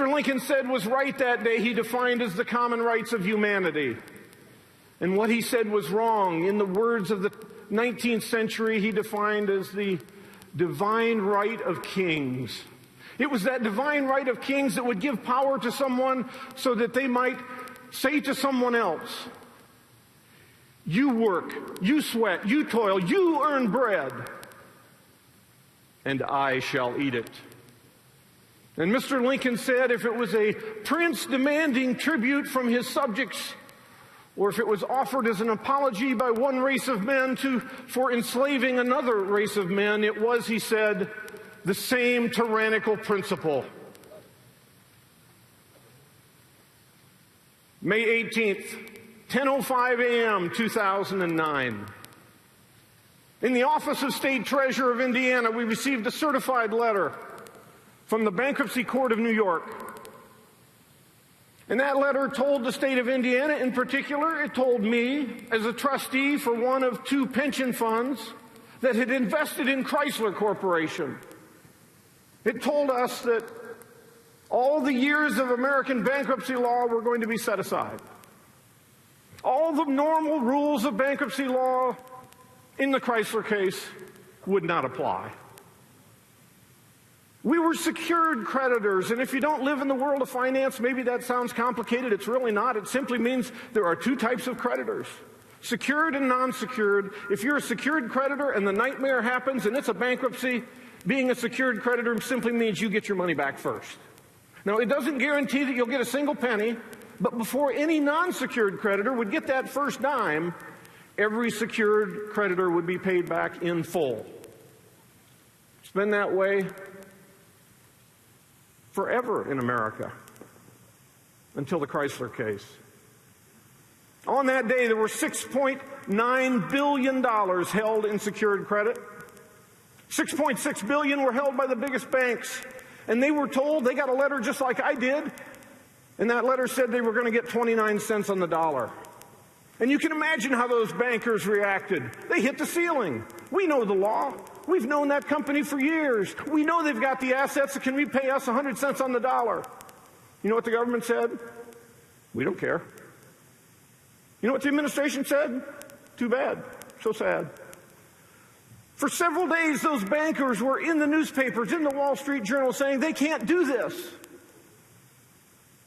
Lincoln said was right that day, he defined as the common rights of humanity. And what he said was wrong. In the words of the 19th century, he defined as the divine right of kings. It was that divine right of kings that would give power to someone so that they might say to someone else, you work, you sweat, you toil, you earn bread, and I shall eat it. And Mr. Lincoln said if it was a prince demanding tribute from his subjects, or if it was offered as an apology by one race of men for enslaving another race of men, it was, he said, the same tyrannical principle. May 18th, 10:05 a.m., 2009. In the Office of State Treasurer of Indiana, we received a certified letter from the Bankruptcy Court of New York. And that letter told the state of Indiana, in particular, it told me, as a trustee for one of two pension funds that had invested in Chrysler Corporation, it told us that all the years of American bankruptcy law were going to be set aside. All the normal rules of bankruptcy law in the Chrysler case would not apply. We were secured creditors, and if you don't live in the world of finance, maybe that sounds complicated. It's really not. It simply means there are two types of creditors, secured and non-secured. If you're a secured creditor and the nightmare happens and it's a bankruptcy, being a secured creditor simply means you get your money back first. Now, it doesn't guarantee that you'll get a single penny, but before any non-secured creditor would get that first dime, every secured creditor would be paid back in full. It's been that way forever in America, until the Chrysler case. On that day, there were $6.9 billion held in secured credit. $6.6 billion were held by the biggest banks, and they were told, they got a letter just like I did, and that letter said they were going to get 29 cents on the dollar. And you can imagine how those bankers reacted. They hit the ceiling. We know the law. We've known that company for years. We know they've got the assets that can repay us 100 cents on the dollar. You know what the government said? We don't care. You know what the administration said? Too bad. So sad. For several days, those bankers were in the newspapers, in the Wall Street Journal, saying they can't do this.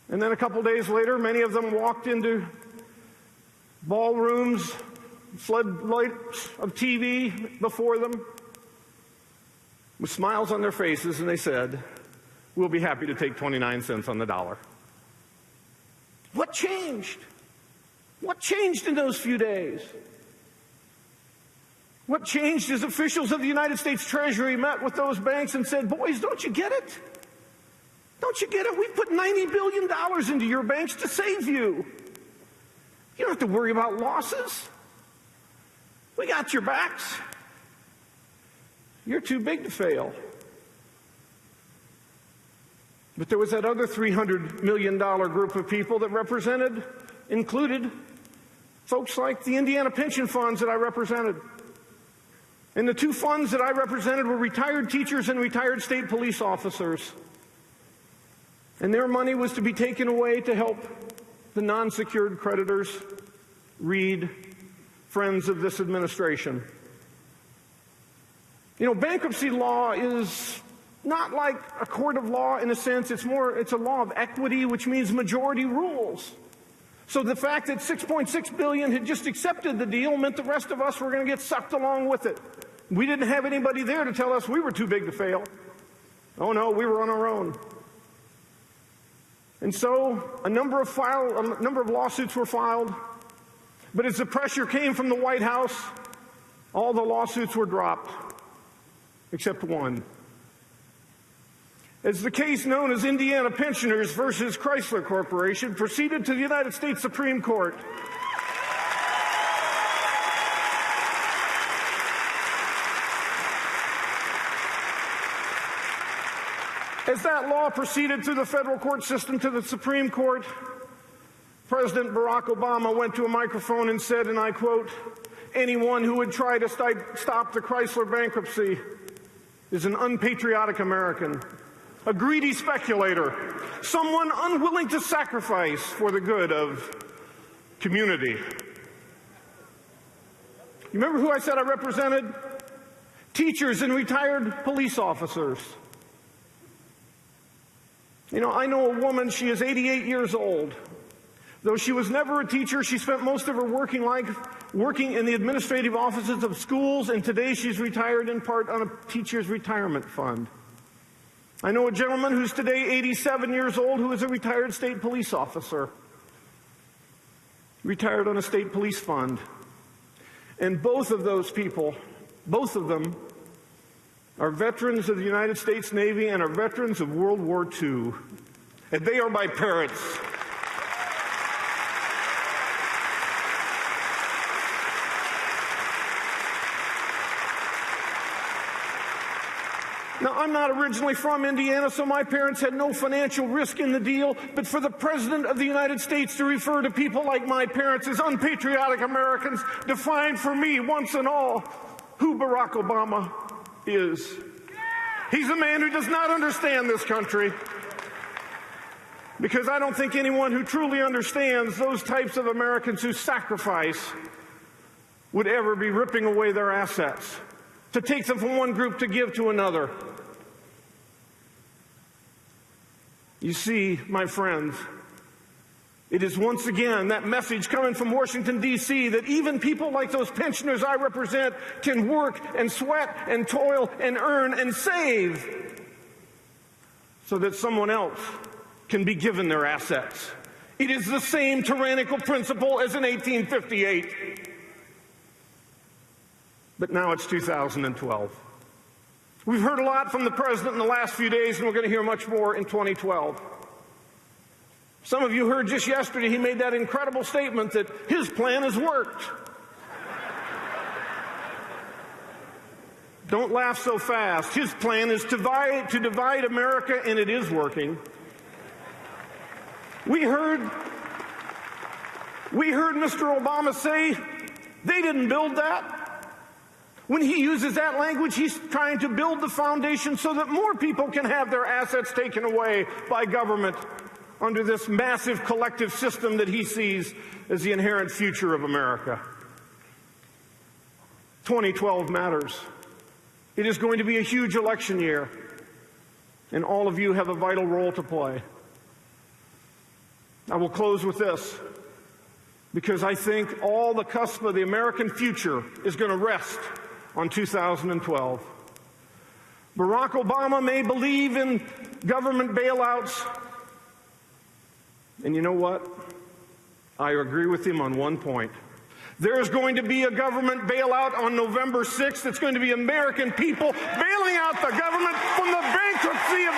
And then a couple days later, many of them walked into ballrooms, floodlights of TV before them, with smiles on their faces, and they said, we'll be happy to take 29 cents on the dollar. What changed? What changed in those few days? What changed is officials of the United States Treasury met with those banks and said, boys, don't you get it? Don't you get it? We put $90 billion into your banks to save you. You don't have to worry about losses. We got your backs. You're too big to fail. But there was that other $300 million group of people that included folks like the Indiana pension funds that I represented. And the two funds that I represented were retired teachers and retired state police officers. And their money was to be taken away to help the non-secured creditors. Read, friends of this administration. You know, bankruptcy law is not like a court of law in a sense. It's a law of equity, which means majority rules. So the fact that $6.6 billion had just accepted the deal meant the rest of us were going to get sucked along with it. We didn't have anybody there to tell us we were too big to fail. Oh no, we were on our own. And so a number of lawsuits were filed, but as the pressure came from the White House, all the lawsuits were dropped, except one. As the case known as Indiana Pensioners versus Chrysler Corporation proceeded to the United States Supreme Court. As that law proceeded through the federal court system to the Supreme Court, President Barack Obama went to a microphone and said, and I quote, "Anyone who would try to stop the Chrysler bankruptcy is an unpatriotic American. a greedy speculator, someone unwilling to sacrifice for the good of community. You remember who I said I represented? Teachers and retired police officers. You know, I know a woman, she is 88 years old. Though she was never a teacher, she spent most of her working life working in the administrative offices of schools, and today she's retired in part on a teacher's retirement fund. I know a gentleman who's today 87 years old who is a retired state police officer, retired on a state police fund. And both of those people, both of them, are veterans of the United States Navy and are veterans of World War II. And they are my parents. Now, I'm not originally from Indiana, so my parents had no financial risk in the deal, but for the President of the United States to refer to people like my parents as unpatriotic Americans defined for me once and all who Barack Obama is. He's a man who does not understand this country, because I don't think anyone who truly understands those types of Americans who sacrifice would ever be ripping away their assets to take them from one group to give to another. You see, my friends, it is once again that message coming from Washington, D.C., that even people like those pensioners I represent can work and sweat and toil and earn and save so that someone else can be given their assets. It is the same tyrannical principle as in 1858. But now it's 2012. We've heard a lot from the President in the last few days, and we're going to hear much more in 2012. Some of you heard just yesterday he made that incredible statement that his plan has worked. Don't laugh so fast. His plan is to divide America, and it is working. We heard Mr. Obama say they didn't build that. When he uses that language, he's trying to build the foundation so that more people can have their assets taken away by government under this massive collective system that he sees as the inherent future of America. 2012 matters. It is going to be a huge election year, and all of you have a vital role to play. I will close with this, because I think all the cusp of the American future is going to rest on 2012. Barack Obama may believe in government bailouts, and you know what? I agree with him on one point. There is going to be a government bailout on November 6th. It's going to be American people bailing out the government from the bankruptcy of